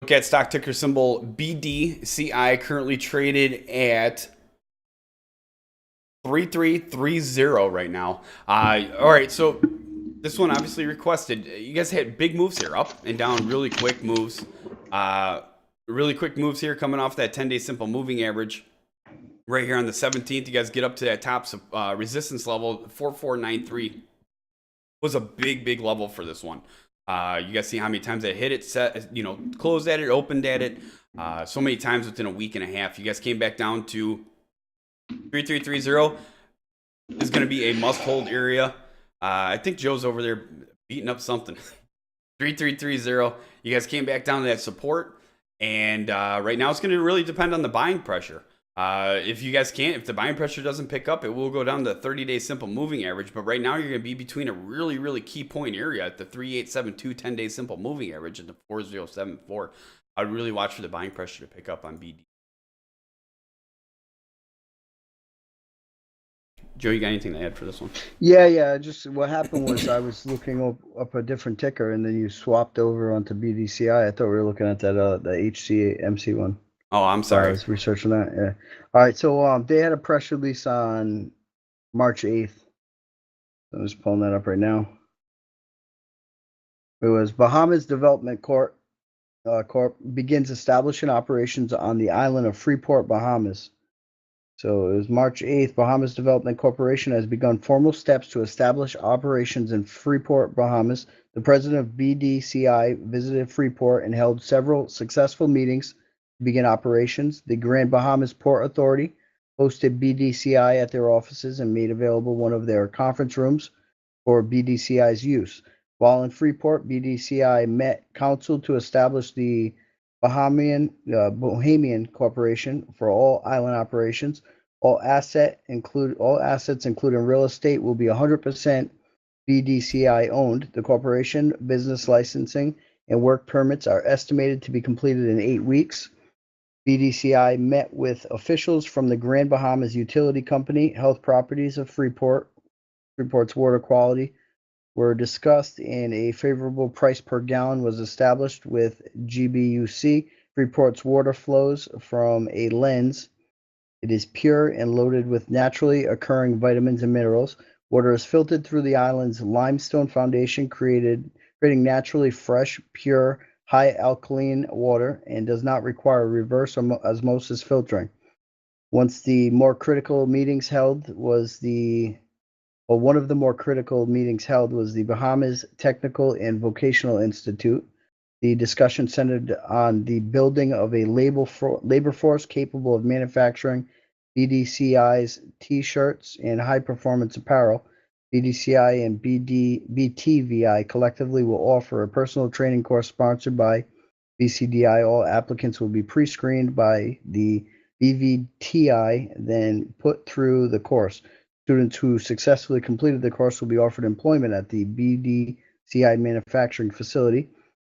Look at stock ticker symbol BDCI, currently traded at 3330 right now. All right, so this one obviously requested. You guys had big moves here, up and down, really quick moves. Uh, really quick moves here coming off that 10-day simple moving average. Right here on the 17th, you guys get up to that top resistance level, 4493 was a big level for this one. You guys see how many times I hit it, set, closed at it, opened at it, so many times within a week and a half. You guys came back down to 3330 is going to be a must hold area. I think Joe's over there beating up something. 3330. You guys came back down to that support, and right now it's going to really depend on the buying pressure. If you guys can't, if the buying pressure doesn't pick up, it will go down to the 30-day simple moving average. But right now, you're going to be between a really key point area at the 3872 10-day simple moving average and the 4074. I'd really watch for the buying pressure to pick up on BD. Joe, you got anything to add for this one? Yeah. Just what happened was I was looking up a different ticker, and then you swapped over onto BDCI. I thought we were looking at that the HCMC one. Oh, I'm I sorry. was researching that. Yeah. All right. So they had a press release on March 8th. I'm just pulling that up right now. It was Bahamas Development Corp begins establishing operations on the island of Freeport, Bahamas. So it was March 8th. Bahamas Development Corporation has begun formal steps to establish operations in Freeport, Bahamas. The president of BDCI visited Freeport and held several successful meetings to begin operations. The Grand Bahamas Port Authority hosted BDCI at their offices and made available one of their conference rooms for BDCI's use. While in Freeport, BDCI met council to establish the Bohemian Corporation for all island operations. All assets, including real estate, will be 100% BDCI owned. The corporation business licensing and work permits are estimated to be completed in 8 weeks. BDCI met with officials from the Grand Bahamas Utility Company, Health Properties of Freeport. Freeport's water quality were discussed, and a favorable price per gallon was established with GBUC. Freeport's water flows from a lens. It is pure and loaded with naturally occurring vitamins and minerals. Water is filtered through the island's limestone foundation, creating naturally fresh, pure, high alkaline water, and does not require reverse osmosis filtering. Once the more critical meetings held was the One of the more critical meetings held was the Bahamas Technical and Vocational Institute. The discussion centered on the building of a labor force capable of manufacturing BDCI's T-shirts and high-performance apparel. BDCI and BTVI collectively will offer a personal training course sponsored by BCDI. All applicants will be pre-screened by the BVTI, then put through the course. Students who successfully completed the course will be offered employment at the BDCI manufacturing facility.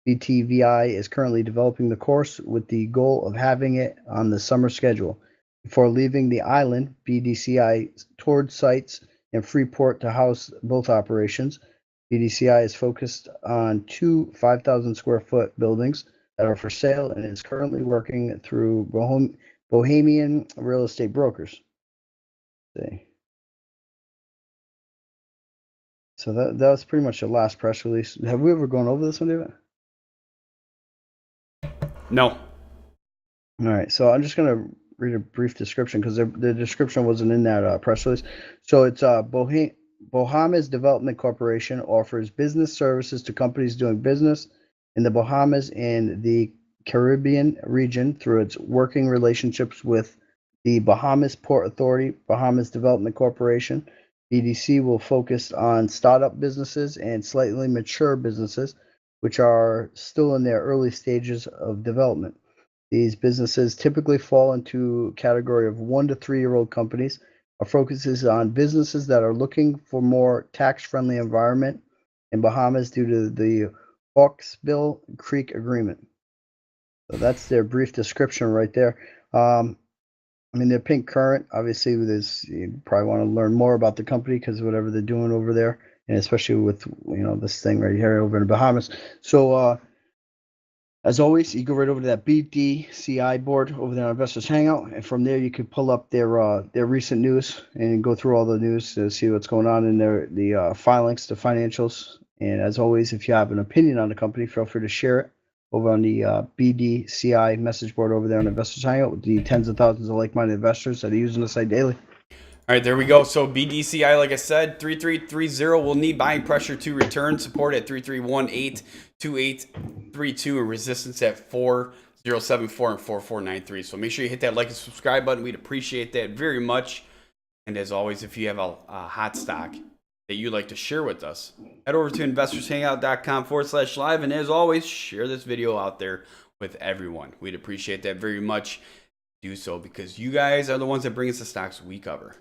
BTVI is currently developing the course with the goal of having it on the summer schedule. Before leaving the island, BDCI toured sites in Freeport to house both operations. BDCI is focused on two 5,000 square foot buildings that are for sale and is currently working through Bohemian real estate brokers. So that was pretty much the last press release. Have we ever gone over this one, David? No. All right, so I'm just gonna read a brief description because the description wasn't in that press release. So it's Bahamas Development Corporation offers business services to companies doing business in the Bahamas and the Caribbean region through its working relationships with the Bahamas Port Authority, Bahamas Development Corporation. BDC will focus on startup businesses and slightly mature businesses, which are still in their early stages of development. These businesses typically fall into category of 1 to 3-year-old companies. Our focus is on businesses that are looking for more tax-friendly environment in Bahamas due to the Hawksbill Creek Agreement. So that's their brief description right there. They're pink current. Obviously, you probably want to learn more about the company because whatever they're doing over there, and especially with this thing right here over in the Bahamas. So As always, you go right over to that BDCI board over there on Investors Hangout, and from there you can pull up their recent news and go through all the news to see what's going on in the filings, the financials. And as always, if you have an opinion on the company, feel free to share it over on the BDCI message board over there on Investors Hangout with the tens of thousands of like-minded investors that are using the site daily. All right, there we go. So BDCI, like I said, 3330 will need buying pressure to return, support at 3318, 2832, and resistance at 4074 and 4493. So make sure you hit that like and subscribe button. We'd appreciate that very much. And as always, if you have a hot stock that you'd like to share with us, head over to investorshangout.com/live. And as always, share this video out there with everyone. We'd appreciate that very much. Do so because you guys are the ones that bring us the stocks we cover.